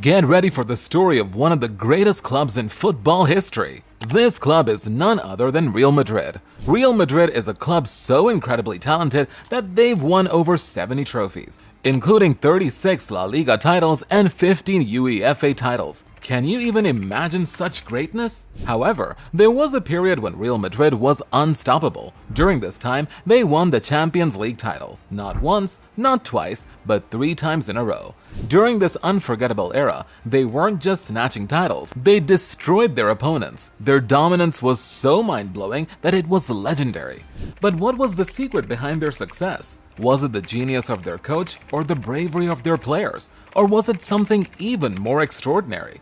Get ready for the story of one of the greatest clubs in football history. This club is none other than Real Madrid. Real Madrid is a club so incredibly talented that they've won over 70 trophies, including 36 La Liga titles and 15 UEFA titles. Can you even imagine such greatness? However, there was a period when Real Madrid was unstoppable. During this time, they won the Champions League title, not once, not twice, but 3 times in a row. During this unforgettable era, they weren't just snatching titles, they destroyed their opponents. Their dominance was so mind-blowing that it was legendary. But what was the secret behind their success? Was it the genius of their coach or the bravery of their players? Or was it something even more extraordinary?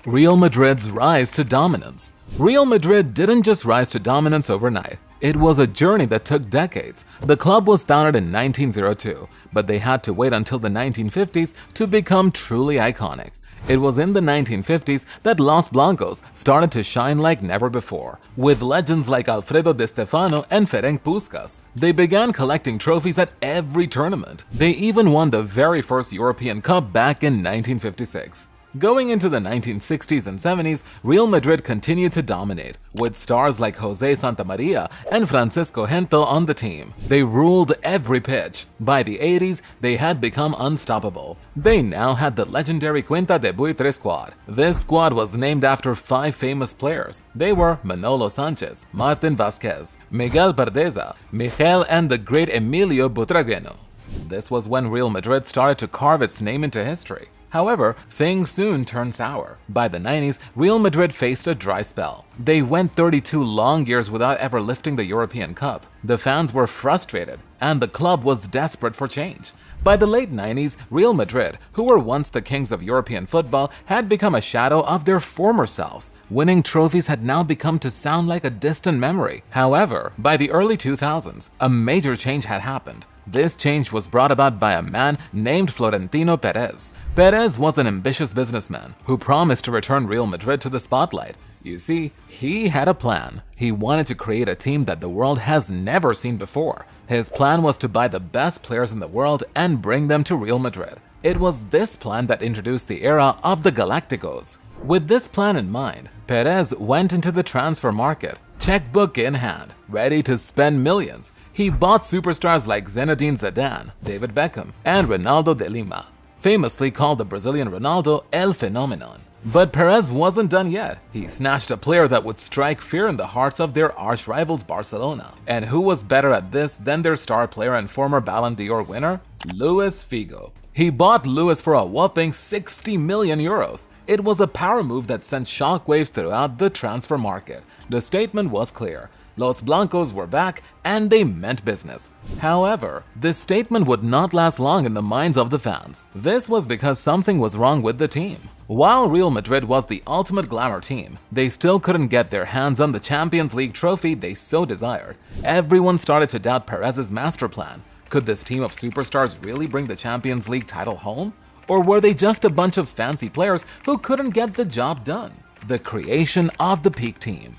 Real Madrid's rise to dominance. Real Madrid didn't just rise to dominance overnight. It was a journey that took decades. The club was founded in 1902, but they had to wait until the 1950s to become truly iconic. It was in the 1950s that Los Blancos started to shine like never before. With legends like Alfredo Di Stefano and Ferenc Puskás, they began collecting trophies at every tournament. They even won the very first European Cup back in 1956. Going into the 1960s and 70s, Real Madrid continued to dominate, with stars like José Santamaría and Francisco Gento on the team. They ruled every pitch. By the 80s, they had become unstoppable. They now had the legendary Quinta de Buitre squad. This squad was named after 5 famous players. They were Manolo Sánchez, Martín Vázquez, Miguel Perdeza, Miguel and the great Emilio Butragueño. This was when Real Madrid started to carve its name into history. However, things soon turned sour. By the 90s, Real Madrid faced a dry spell. They went 32 long years without ever lifting the European Cup. The fans were frustrated, and the club was desperate for change. By the late 90s, Real Madrid, who were once the kings of European football, had become a shadow of their former selves. Winning trophies had now become to sound like a distant memory. However, by the early 2000s, a major change had happened. This change was brought about by a man named Florentino Perez. Perez was an ambitious businessman who promised to return Real Madrid to the spotlight. You see, he had a plan. He wanted to create a team that the world has never seen before. His plan was to buy the best players in the world and bring them to Real Madrid. It was this plan that introduced the era of the Galácticos. With this plan in mind, Perez went into the transfer market, checkbook in hand, ready to spend millions. He bought superstars like Zinedine Zidane, David Beckham, and Ronaldo de Lima, famously called the Brazilian Ronaldo El Fenómeno. But Perez wasn't done yet. He snatched a player that would strike fear in the hearts of their arch-rivals Barcelona. And who was better at this than their star player and former Ballon d'Or winner? Luis Figo. He bought Luis for a whopping 60 million euros. It was a power move that sent shockwaves throughout the transfer market. The statement was clear. Los Blancos were back, and they meant business. However, this statement would not last long in the minds of the fans. This was because something was wrong with the team. While Real Madrid was the ultimate glamour team, they still couldn't get their hands on the Champions League trophy they so desired. Everyone started to doubt Perez's master plan. Could this team of superstars really bring the Champions League title home? Or were they just a bunch of fancy players who couldn't get the job done? The creation of the peak team.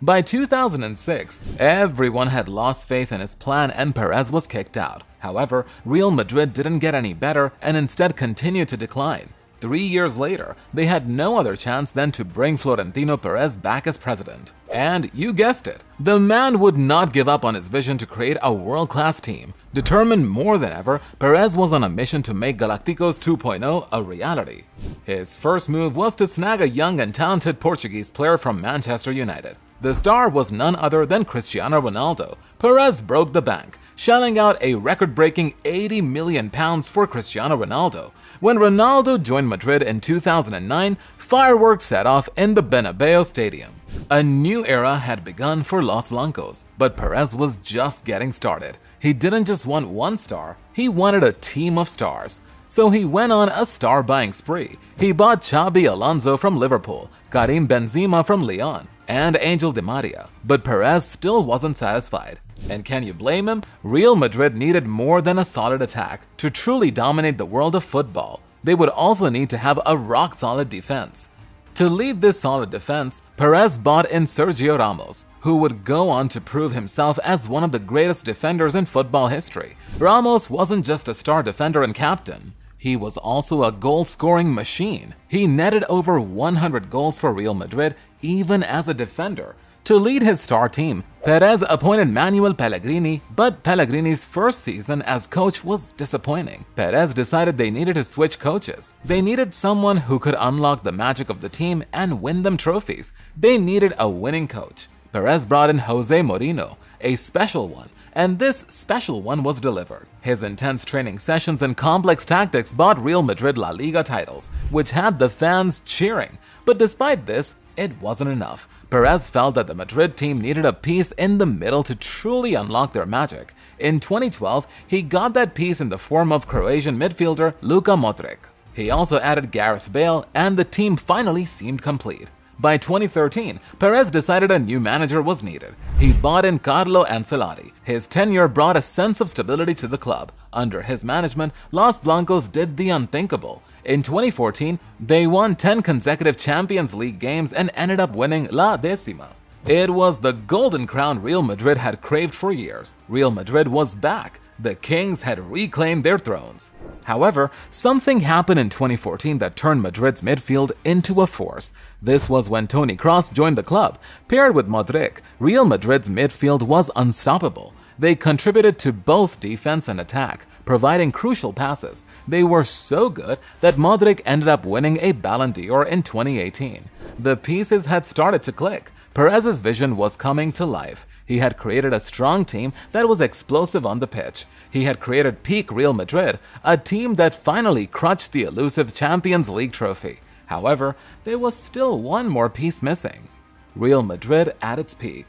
By 2006, everyone had lost faith in his plan and Perez was kicked out. However, Real Madrid didn't get any better and instead continued to decline. 3 years later, they had no other chance than to bring Florentino Perez back as president. And you guessed it, the man would not give up on his vision to create a world-class team. Determined more than ever, Perez was on a mission to make Galácticos 2.0 a reality. His first move was to snag a young and talented Portuguese player from Manchester United. The star was none other than Cristiano Ronaldo. Perez broke the bank, shelling out a record-breaking £80 million for Cristiano Ronaldo. When Ronaldo joined Madrid in 2009, fireworks set off in the Bernabeu Stadium. A new era had begun for Los Blancos, but Perez was just getting started. He didn't just want one star, he wanted a team of stars. So he went on a star-buying spree. He bought Xabi Alonso from Liverpool, Karim Benzema from Lyon, and Angel Di Maria. But Perez still wasn't satisfied. And can you blame him? Real Madrid needed more than a solid attack. To truly dominate the world of football, they would also need to have a rock-solid defense. To lead this solid defense, Perez bought in Sergio Ramos, who would go on to prove himself as one of the greatest defenders in football history. Ramos wasn't just a star defender and captain. he was also a goal-scoring machine. He netted over 100 goals for Real Madrid, even as a defender. To lead his star team, Perez appointed Manuel Pellegrini, but Pellegrini's first season as coach was disappointing. Perez decided they needed to switch coaches. They needed someone who could unlock the magic of the team and win them trophies. They needed a winning coach. Perez brought in Jose Mourinho, a special one, and this special one was delivered. His intense training sessions and complex tactics bought Real Madrid La Liga titles, which had the fans cheering. But despite this, it wasn't enough. Perez felt that the Madrid team needed a piece in the middle to truly unlock their magic. In 2012, he got that piece in the form of Croatian midfielder Luka Modric. He also added Gareth Bale, and the team finally seemed complete. By 2013, Perez decided a new manager was needed. He bought in Carlo Ancelotti. His tenure brought a sense of stability to the club. Under his management, Los Blancos did the unthinkable. In 2014, they won 10 consecutive Champions League games and ended up winning La Décima. It was the golden crown Real Madrid had craved for years. Real Madrid was back. The Kings had reclaimed their thrones. However, something happened in 2014 that turned Madrid's midfield into a force. This was when Toni Kroos joined the club. Paired with Modric, Real Madrid's midfield was unstoppable. They contributed to both defense and attack, providing crucial passes. They were so good that Modric ended up winning a Ballon d'Or in 2018. The pieces had started to click. Perez's vision was coming to life. He had created a strong team that was explosive on the pitch. He had created peak Real Madrid, a team that finally crushed the elusive Champions League trophy. However, there was still one more piece missing. Real Madrid at its peak.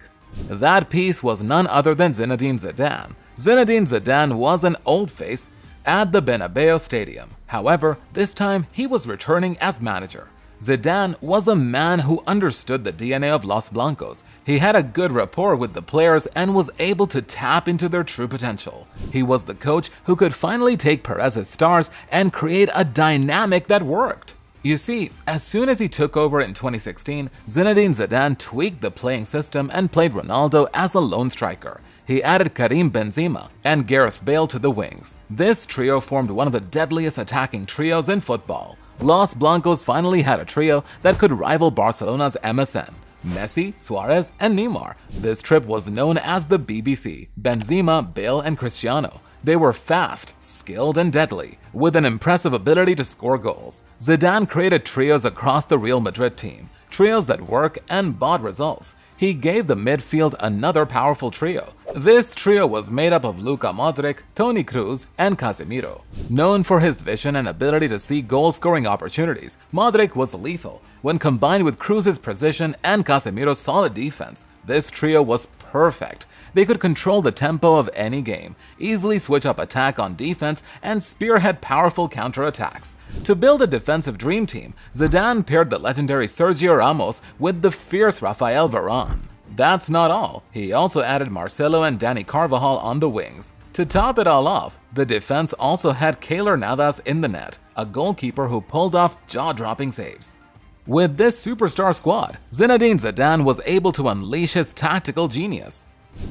That piece was none other than Zinedine Zidane. Zinedine Zidane was an old face at the Bernabeu Stadium. However, this time he was returning as manager. Zidane was a man who understood the DNA of Los Blancos. He had a good rapport with the players and was able to tap into their true potential. He was the coach who could finally take Perez's stars and create a dynamic that worked. You see, as soon as he took over in 2016, Zinedine Zidane tweaked the playing system and played Ronaldo as a lone striker. He added Karim Benzema and Gareth Bale to the wings. This trio formed one of the deadliest attacking trios in football. Los Blancos finally had a trio that could rival Barcelona's MSN. Messi, Suarez, and Neymar. This trip was known as the BBC, Benzema, Bale, and Cristiano. They were fast, skilled, and deadly, with an impressive ability to score goals. Zidane created trios across the Real Madrid team, trios that work and brought results. He gave the midfield another powerful trio. This trio was made up of Luka Modric, Toni Kroos, and Casemiro. Known for his vision and ability to see goal-scoring opportunities, Modric was lethal. When combined with Kroos' precision and Casemiro's solid defense, this trio was perfect. They could control the tempo of any game, easily switch up attack on defense, and spearhead powerful counterattacks. To build a defensive dream team, Zidane paired the legendary Sergio Ramos with the fierce Rafael Varane. That's not all. He also added Marcelo and Dani Carvajal on the wings. To top it all off, the defense also had Keylor Navas in the net, a goalkeeper who pulled off jaw-dropping saves. With this superstar squad, Zinedine Zidane was able to unleash his tactical genius.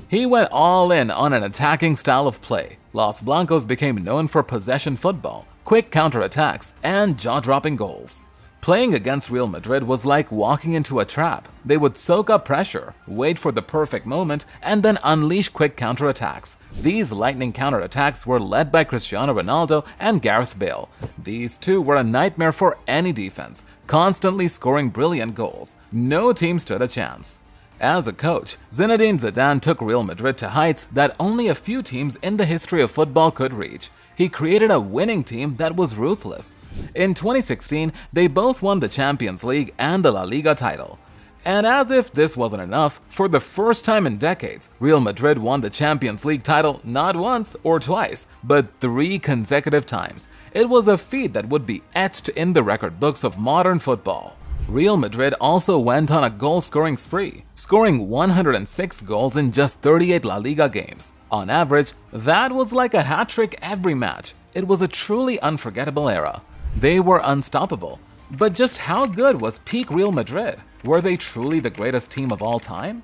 He went all in on an attacking style of play. Los Blancos became known for possession football, quick counterattacks, and jaw-dropping goals. Playing against Real Madrid was like walking into a trap. They would soak up pressure, wait for the perfect moment, and then unleash quick counterattacks. These lightning counterattacks were led by Cristiano Ronaldo and Gareth Bale. These two were a nightmare for any defense, constantly scoring brilliant goals. No team stood a chance. As a coach, Zinedine Zidane took Real Madrid to heights that only a few teams in the history of football could reach. He created a winning team that was ruthless. In 2016, they both won the Champions League and the La Liga title. And as if this wasn't enough, for the first time in decades, Real Madrid won the Champions League title not once or twice, but 3 consecutive times. It was a feat that would be etched in the record books of modern football. Real Madrid also went on a goal-scoring spree, scoring 106 goals in just 38 La Liga games. On average, that was like a hat-trick every match. It was a truly unforgettable era. They were unstoppable. But just how good was peak Real Madrid? Were they truly the greatest team of all time?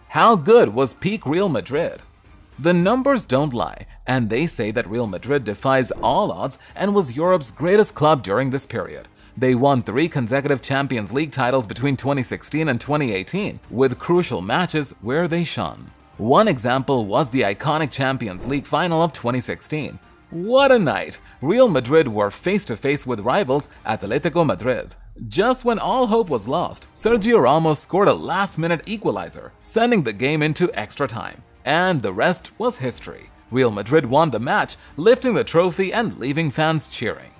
How good was peak Real Madrid? The numbers don't lie, and they say that Real Madrid defies all odds and was Europe's greatest club during this period. They won 3 consecutive Champions League titles between 2016 and 2018, with crucial matches where they shone. One example was the iconic Champions League final of 2016. What a night! Real Madrid were face-to-face with rivals Atletico Madrid. Just when all hope was lost, Sergio Ramos scored a last-minute equalizer, sending the game into extra time. And the rest was history. Real Madrid won the match, lifting the trophy and leaving fans cheering.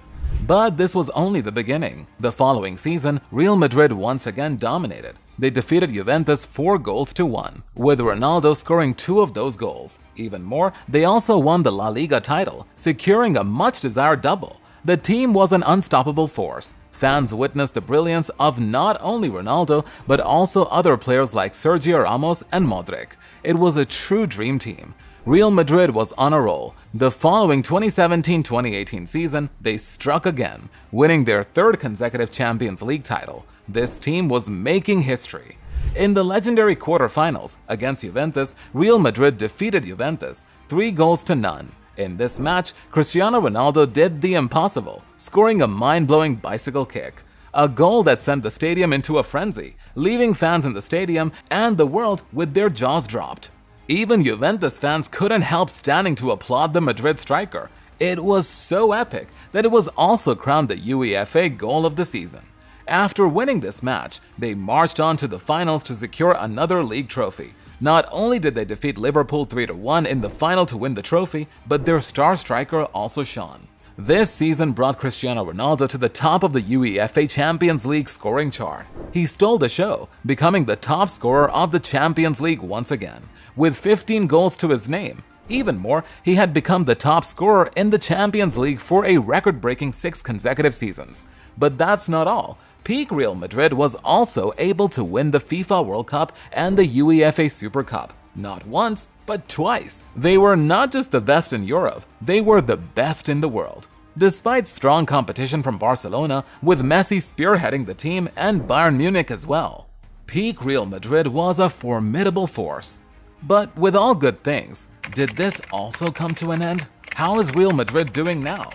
But this was only the beginning. The following season, Real Madrid once again dominated. They defeated Juventus 4-1, with Ronaldo scoring 2 of those goals. Even more, they also won the La Liga title, securing a much-desired double. The team was an unstoppable force. Fans witnessed the brilliance of not only Ronaldo, but also other players like Sergio Ramos and Modric. It was a true dream team. Real Madrid was on a roll. The following 2017-2018 season, they struck again, winning their 3rd consecutive Champions League title. This team was making history. In the legendary quarterfinals against Juventus, Real Madrid defeated Juventus 3-0. In this match, Cristiano Ronaldo did the impossible, scoring a mind-blowing bicycle kick. A goal that sent the stadium into a frenzy, leaving fans in the stadium and the world with their jaws dropped. Even Juventus fans couldn't help standing to applaud the Madrid striker. It was so epic that it was also crowned the UEFA goal of the season. After winning this match, they marched on to the finals to secure another league trophy. Not only did they defeat Liverpool 3-1 in the final to win the trophy, but their star striker also shone. This season brought Cristiano Ronaldo to the top of the UEFA Champions League scoring chart. He stole the show, becoming the top scorer of the Champions League once again, with 15 goals to his name. Even more, he had become the top scorer in the Champions League for a record-breaking 6 consecutive seasons. But that's not all. Peak Real Madrid was also able to win the FIFA World Cup and the UEFA Super Cup. Not once, but twice. They were not just the best in Europe, they were the best in the world. Despite strong competition from Barcelona, with Messi spearheading the team and Bayern Munich as well. Peak Real Madrid was a formidable force. But with all good things, did this also come to an end? How is Real Madrid doing now?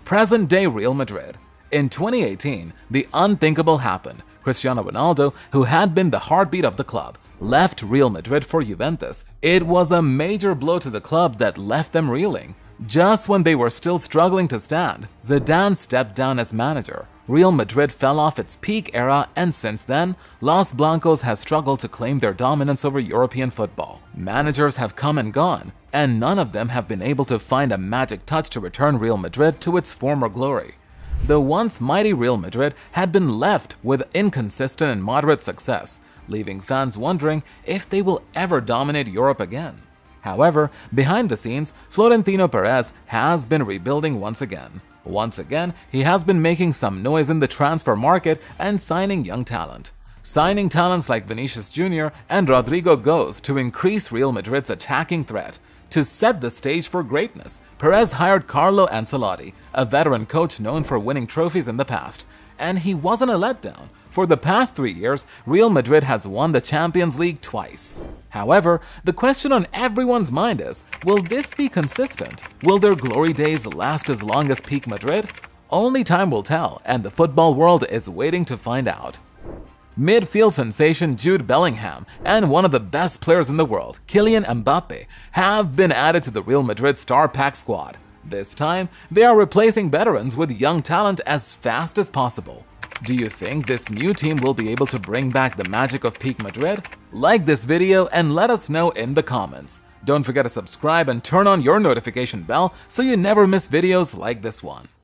Present-day Real Madrid. In 2018, the unthinkable happened. Cristiano Ronaldo, who had been the heartbeat of the club, left Real Madrid for Juventus. It was a major blow to the club that left them reeling. Just when they were still struggling to stand, Zidane stepped down as manager. Real Madrid fell off its peak era, and since then, Los Blancos has struggled to claim their dominance over European football. Managers have come and gone, and none of them have been able to find a magic touch to return Real Madrid to its former glory. The once mighty Real Madrid had been left with inconsistent and moderate success, leaving fans wondering if they will ever dominate Europe again. However, behind the scenes, Florentino Perez has been rebuilding once again. Once again, he has been making some noise in the transfer market and signing young talent. Signing talents like Vinicius Jr. and Rodrigo Goes to increase Real Madrid's attacking threat. To set the stage for greatness, Perez hired Carlo Ancelotti, a veteran coach known for winning trophies in the past. And he wasn't a letdown. For the past 3 years, Real Madrid has won the Champions League twice. However, the question on everyone's mind is, will this be consistent? Will their glory days last as long as peak Madrid? Only time will tell, and the football world is waiting to find out. Midfield sensation Jude Bellingham and one of the best players in the world, Kylian Mbappe, have been added to the Real Madrid star-packed squad. This time, they are replacing veterans with young talent as fast as possible. Do you think this new team will be able to bring back the magic of peak Madrid? Like this video and let us know in the comments. Don't forget to subscribe and turn on your notification bell so you never miss videos like this one.